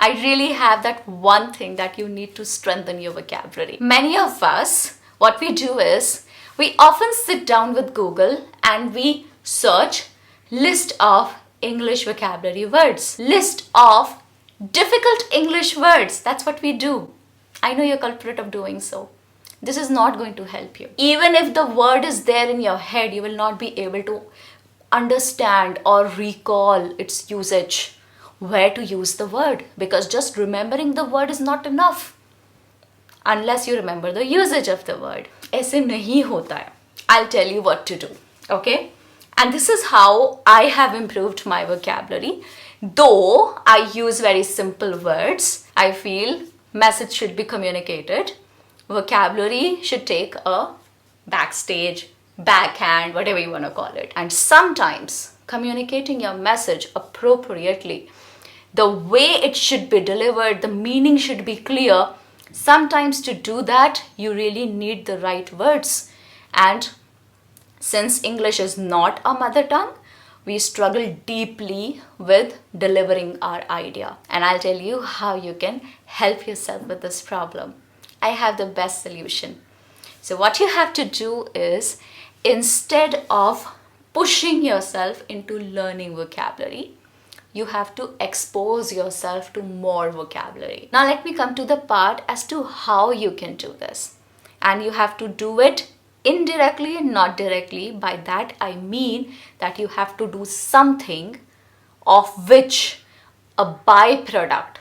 I really have that one thing that you need to strengthen your vocabulary. Many of us, what we do is we often sit down with Google and we search list of English vocabulary words, list of difficult English words. That's what we do. I know you're culprit of doing so. This is not going to help you. Even if the word is there in your head, you will not be able to understand or recall its usage, where to use the word, because just remembering the word is not enough unless you remember the usage of the word. ऐसे नहीं होता है. I'll tell you what to do, okay? And this is how I have improved my vocabulary. Though I use very simple words, I feel message should be communicated. Vocabulary should take a backstage, backhand, whatever you want to call it. And sometimes communicating your message appropriately, the way it should be delivered, the meaning should be clear. Sometimes to do that, you really need the right words. And since English is not a mother tongue, we struggle deeply with delivering our idea. And I'll tell you how you can help yourself with this problem. I have the best solution. So what you have to do is, instead of pushing yourself into learning vocabulary, you have to expose yourself to more vocabulary. Now let me come to the part as to how you can do this. And you have to do it indirectly and not directly. By that I mean that you have to do something of which a byproduct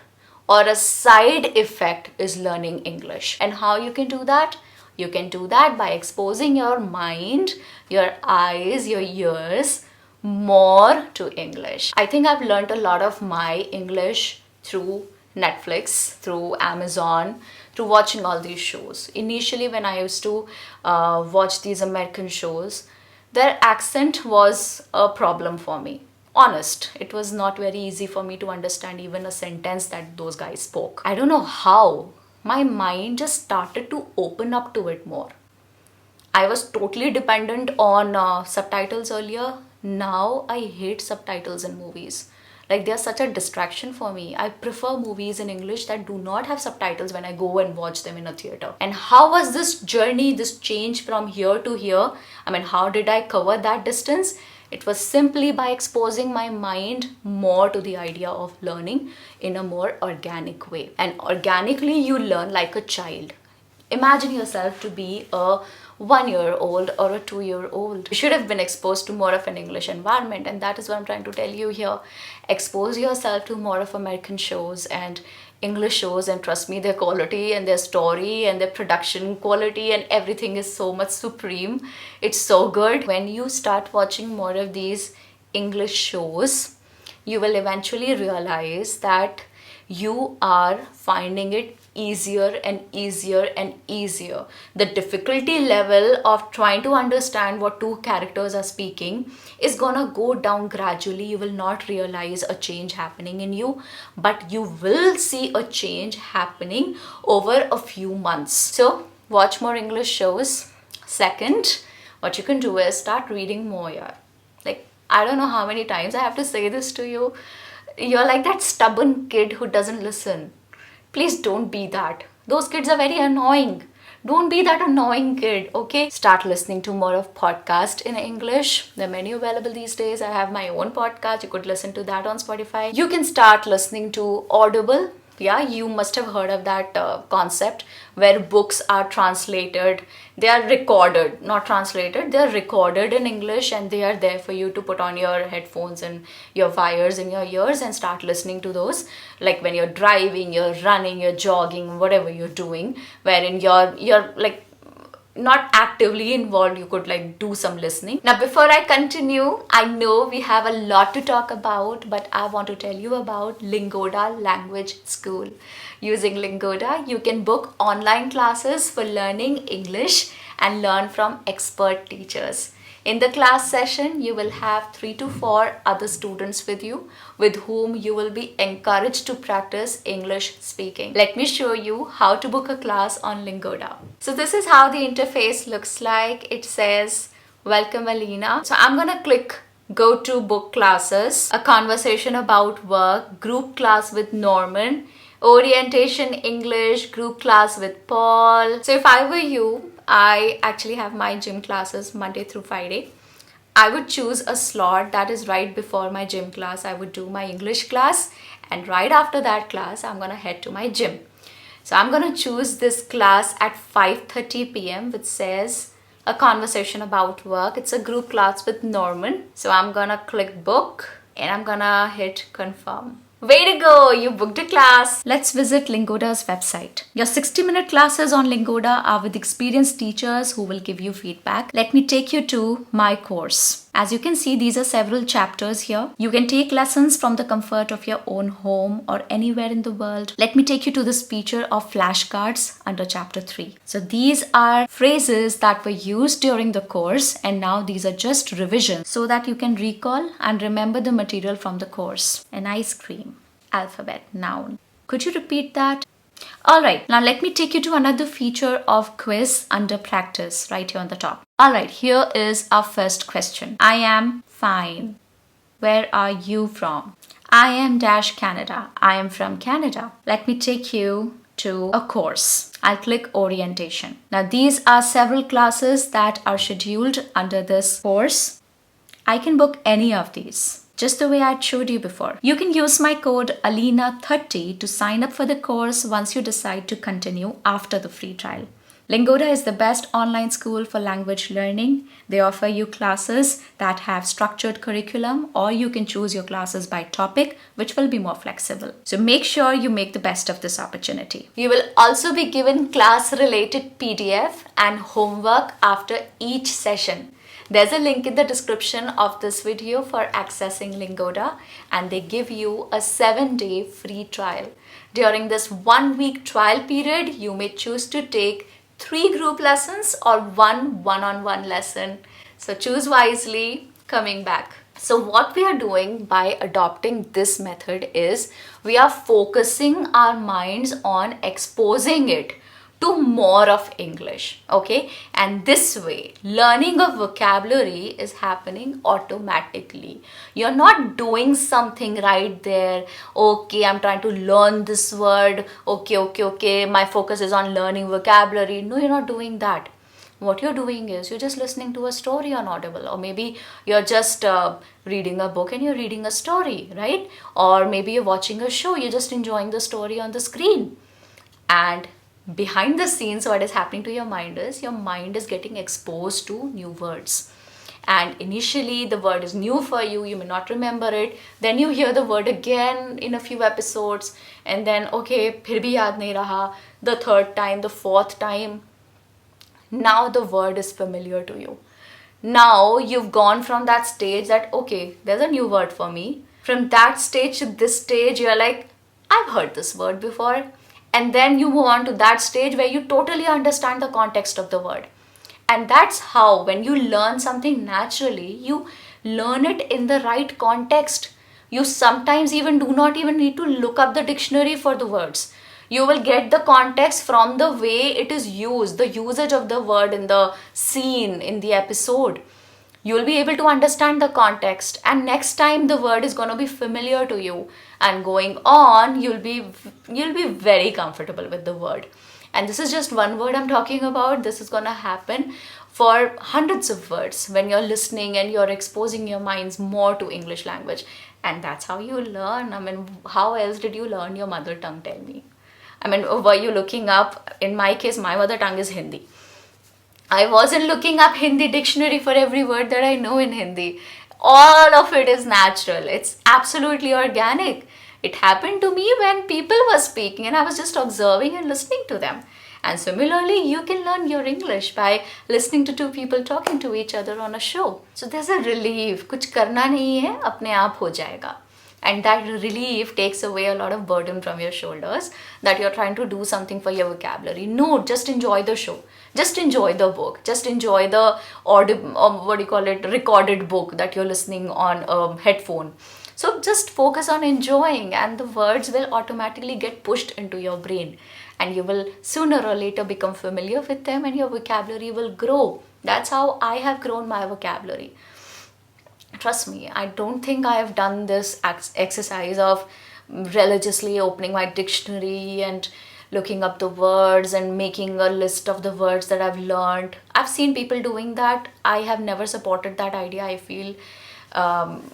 or a side effect is learning English. And how you can do that? You can do that by exposing your mind, your eyes, your ears more to English. I think I've learned a lot of my English through Netflix, through Amazon, through watching all these shows. Initially, when I used to watch these American shows, their accent was a problem for me. Honest, it was not very easy for me to understand even a sentence that those guys spoke. I don't know how. My mind just started to open up to it more. I was totally dependent on subtitles earlier. Now I hate subtitles in movies. Like, they're such a distraction for me. I prefer movies in English that do not have subtitles when I go and watch them in a theater. And how was this journey, this change from here to here? I mean, how did I cover that distance? It was simply by exposing my mind more to the idea of learning in a more organic way. And organically, you learn like a child. Imagine yourself to be a 1-year-old or a 2-year-old. You should have been exposed to more of an English environment, and that is what I'm trying to tell you here. Expose yourself to more of American shows and English shows, and trust me, their quality and their story and their production quality and everything is so much supreme. It's so good. When you start watching more of these English shows, you will eventually realize that you are finding it easier and easier and easier. The difficulty level of trying to understand what two characters are speaking is gonna go down gradually. You will not realize a change happening in you, but you will see a change happening over a few months. So watch more English shows. Second, what you can do is start reading more. Like, I don't know how many times I have to say this to you. You're like that stubborn kid who doesn't listen. Please don't be that. Those kids are very annoying. Don't be that annoying kid, okay? Start listening to more of podcasts in English. There are many available these days. I have my own podcast. You could listen to that on Spotify. You can start listening to Audible. Yeah, you must have heard of that concept where books are translated. They are recorded, not translated. They are recorded in English and they are there for you to put on your headphones and your wires in your ears and start listening to those. Like when you're driving, you're running, you're jogging, whatever you're doing, wherein you're like not actively involved, you could like do some listening. Now, before I continue, I know we have a lot to talk about, but I want to tell you about Lingoda Language School. Using Lingoda, you can book online classes for learning English and learn from expert teachers. In the class session, you will have 3 to 4 other students with you, with whom you will be encouraged to practice English speaking. Let me show you how to book a class on Lingoda. So this is how the interface looks like. It says, "Welcome Alina." So I'm gonna click go to book classes, a conversation about work, group class with Norman, orientation English, group class with Paul. So if I were you, I actually have my gym classes Monday through Friday. I would choose a slot that is right before my gym class. I would do my English class, and right after that class, I'm gonna head to my gym. So I'm gonna choose this class at 5:30 p.m. which says a conversation about work. It's a group class with Norman. So I'm gonna click book and I'm gonna hit confirm. Way to go! You booked a class! Let's visit Lingoda's website. Your 60-minute classes on Lingoda are with experienced teachers who will give you feedback. Let me take you to my course. As you can see, these are several chapters here. You can take lessons from the comfort of your own home or anywhere in the world. Let me take you to this feature of flashcards under chapter 3. So these are phrases that were used during the course, and now these are just revisions so that you can recall and remember the material from the course. An ice cream. Alphabet, noun. Could you repeat that? Alright, now let me take you to another feature of quiz under practice right here on the top. Alright, here is our first question. I am fine. Where are you from? I am dash Canada. I am from Canada. Let me take you to a course. I'll click orientation. Now these are several classes that are scheduled under this course. I can book any of these, just the way I showed you before. You can use my code ALENA30 to sign up for the course once you decide to continue after the free trial. Lingoda is the best online school for language learning. They offer you classes that have structured curriculum, or you can choose your classes by topic, which will be more flexible. So make sure you make the best of this opportunity. You will also be given class-related PDF and homework after each session. There's a link in the description of this video for accessing Lingoda, and they give you a 7-day free trial. During this 1-week trial period, you may choose to take 3 group lessons or 1 one-on-one lesson. So choose wisely. Coming back. So what we are doing by adopting this method is we are focusing our minds on exposing it to more of English, okay? And this way, learning of vocabulary is happening automatically. You're not doing something right there. Okay, I'm trying to learn this word. Okay, my focus is on learning vocabulary. No, you're not doing that. What you're doing is you're just listening to a story on Audible, or maybe you're just reading a book and you're reading a story, right? Or maybe you're watching a show, you're just enjoying the story on the screen. And behind the scenes, what is happening to your mind is getting exposed to new words. And initially the word is new for you, you may not remember it. Then you hear the word again in a few episodes, and then okay, phir bhi yaad nahi raha. The third time, the fourth time, now the word is familiar to you. Now you've gone from that stage that okay, there's a new word for me. From that stage to this stage, you're like, I've heard this word before. And then you move on to that stage where you totally understand the context of the word. And that's how, when you learn something naturally, you learn it in the right context. You sometimes even do not even need to look up the dictionary for the words. You will get the context from the way it is used, the usage of the word in the scene, in the episode. You will be able to understand the context, and next time the word is going to be familiar to you, and going on you'll be very comfortable with the word. And this is just one word I'm talking about. This is going to happen for hundreds of words when you're listening and you're exposing your minds more to English language. And that's how you learn. I mean, how else did you learn your mother tongue? Tell me. I mean, were you looking up? In my case, my mother tongue is Hindi. I wasn't looking up Hindi dictionary for every word that I know in Hindi. All of it is natural. It's absolutely organic. It happened to me when people were speaking and I was just observing and listening to them. And similarly, you can learn your English by listening to 2 people talking to each other on a show. So there's a relief. कुछ करना नहीं है, अपने आप हो जाएगा. And that relief takes away a lot of burden from your shoulders that you're trying to do something for your vocabulary. No, just enjoy the show. Just enjoy the book. Just enjoy the recorded book that you're listening on a headphone. So just focus on enjoying, and the words will automatically get pushed into your brain, and you will sooner or later become familiar with them and your vocabulary will grow. That's how I have grown my vocabulary. Trust me, I don't think I have done this exercise of religiously opening my dictionary and looking up the words and making a list of the words that I've learned. I've seen people doing that. I have never supported that idea. I feel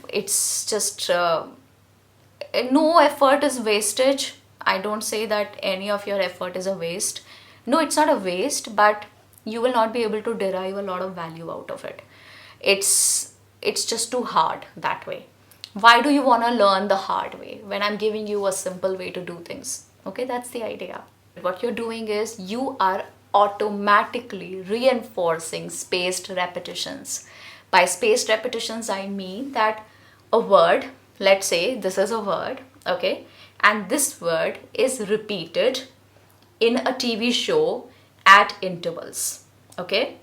it's just no effort is wastage. I don't say that any of your effort is a waste. No, it's not a waste, but you will not be able to derive a lot of value out of it. It's just too hard that way. Why do you want to learn the hard way when I'm giving you a simple way to do things? Okay, that's the idea. What you're doing is you are automatically reinforcing spaced repetitions. By spaced repetitions, I mean that a word, let's say this is a word, okay, and this word is repeated in a TV show at intervals, okay.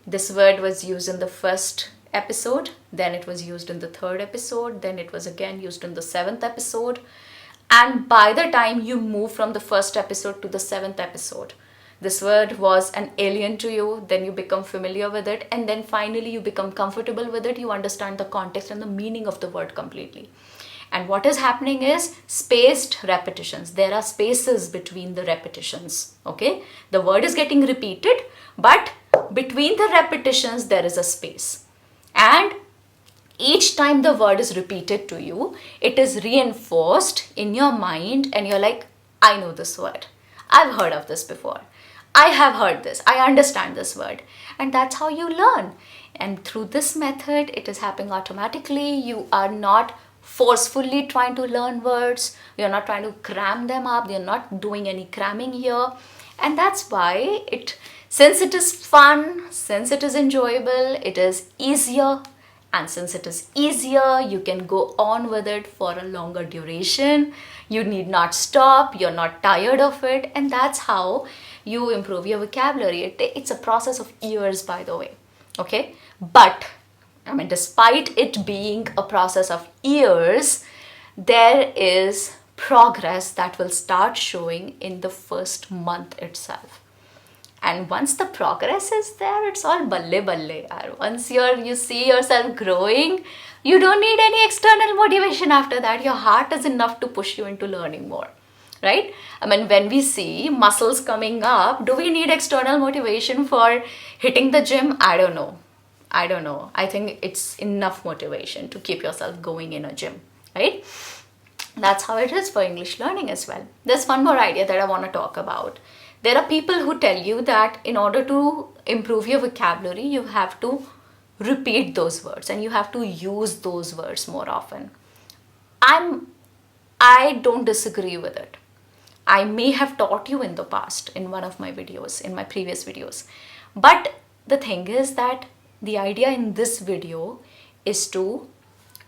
This word was used in the first episode, then it was used in the third episode, then it was again used in the seventh episode. And by the time you move from the first episode to the seventh episode, this word was an alien to you, then you become familiar with it, and then finally you become comfortable with it. You understand the context and the meaning of the word completely. And what is happening is spaced repetitions. There are spaces between the repetitions, okay? The word is getting repeated, but between the repetitions there is a space. And each time the word is repeated to you, it is reinforced in your mind and you're like, I know this word. I've heard of this before. I have heard this. I understand this word. And that's how you learn. And through this method, it is happening automatically. You are not forcefully trying to learn words. You're not trying to cram them up. You're not doing any cramming here. And that's why since it is fun, since it is enjoyable, it is easier. And since it is easier, you can go on with it for a longer duration. You need not stop. You're not tired of it. And that's how you improve your vocabulary. It's a process of years, by the way. Okay? But, I mean, despite it being a process of years, there is progress that will start showing in the first month itself. And once the progress is there, it's all balle balle. Once you see yourself growing, you don't need any external motivation after that. Your heart is enough to push you into learning more, right? I mean, when we see muscles coming up, do we need external motivation for hitting the gym? I don't know. I think it's enough motivation to keep yourself going in a gym, right? That's how it is for English learning as well. There's one more idea that I want to talk about. There are people who tell you that in order to improve your vocabulary, you have to repeat those words and you have to use those words more often. I don't disagree with it. I may have taught you in the past in one of my videos, in my previous videos. But the thing is that the idea in this video is to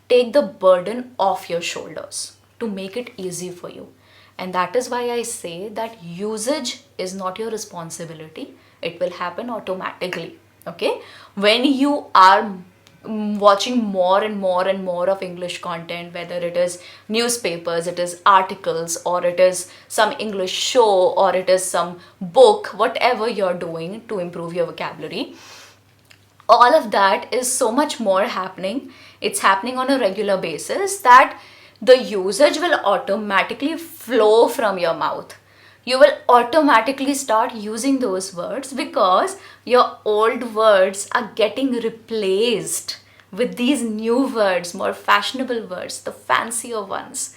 take the burden off your shoulders, to make it easy for you. And that is why I say that usage is not your responsibility. It will happen automatically. Okay? When you are watching more and more and more of English content, whether it is newspapers, it is articles, or it is some English show, or it is some book, whatever you're doing to improve your vocabulary, all of that is so much more happening. It's happening on a regular basis that the usage will automatically flow from your mouth. You will automatically start using those words because your old words are getting replaced with these new words, more fashionable words, the fancier ones.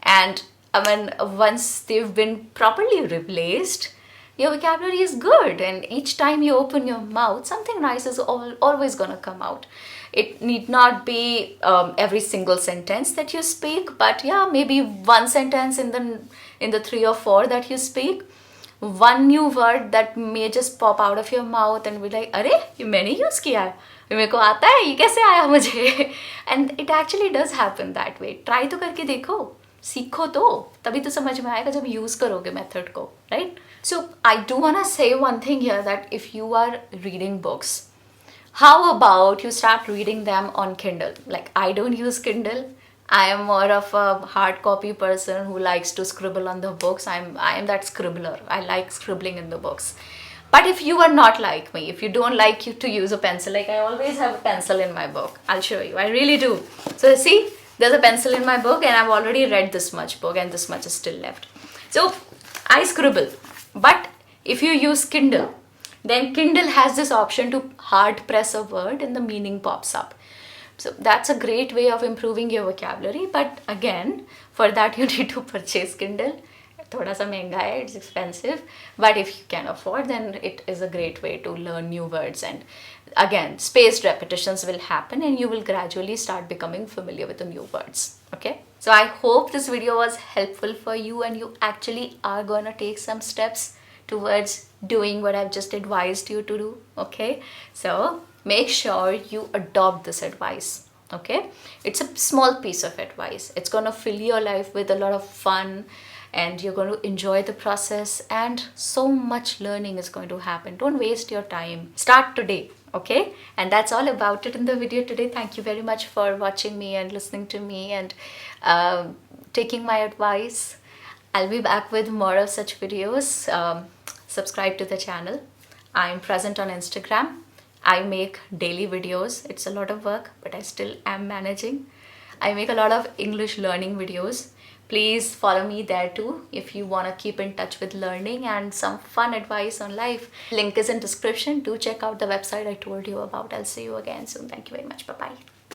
And I mean, once they've been properly replaced, your vocabulary is good, and each time you open your mouth, something nice is always gonna come out. It need not be every single sentence that you speak, but yeah, maybe one sentence in the 3 or 4 that you speak, one new word that may just pop out of your mouth and be like, अरे ये मैंने use किया है, ये मेरे को आता है, ये कैसे आया मुझे? And it actually does happen that way. Try तो करके देखो, सीखो तो, तभी तो समझ में आएगा जब use करोगे method को, right? So I do wanna say one thing here, that if you are reading books, how about you start reading them on Kindle? Like, I don't use Kindle. I am more of a hard copy person who likes to scribble on the books. I am that scribbler. I like scribbling in the books. But if you are not like me, if you don't like you to use a pencil, like I always have a pencil in my book. I'll show you. I really do. So see, there's a pencil in my book and I've already read this much book and this much is still left. So I scribble. But if you use Kindle, then Kindle has this option to hard press a word and the meaning pops up. So that's a great way of improving your vocabulary. But again, for that you need to purchase Kindle. Thoda sa mehenga hai, it's expensive, but if you can afford, then it is a great way to learn new words. And again, spaced repetitions will happen and you will gradually start becoming familiar with the new words. Okay, so I hope this video was helpful for you and you actually are gonna take some steps towards doing what I've just advised you to do. Okay, so make sure you adopt this advice. Okay, it's a small piece of advice. It's gonna fill your life with a lot of fun and you're going to enjoy the process and so much learning is going to happen. Don't waste your time. Start today, okay? And that's all about it in the video today. Thank you very much for watching me and listening to me and taking my advice. I'll be back with more of such videos. Subscribe to the channel. I'm present on Instagram. I make daily videos. It's a lot of work, but I still am managing. I make a lot of English learning videos. Please follow me there too if you want to keep in touch with learning and some fun advice on life. Link is in description. Do check out the website I told you about. I'll see you again soon. Thank you very much. Bye-bye.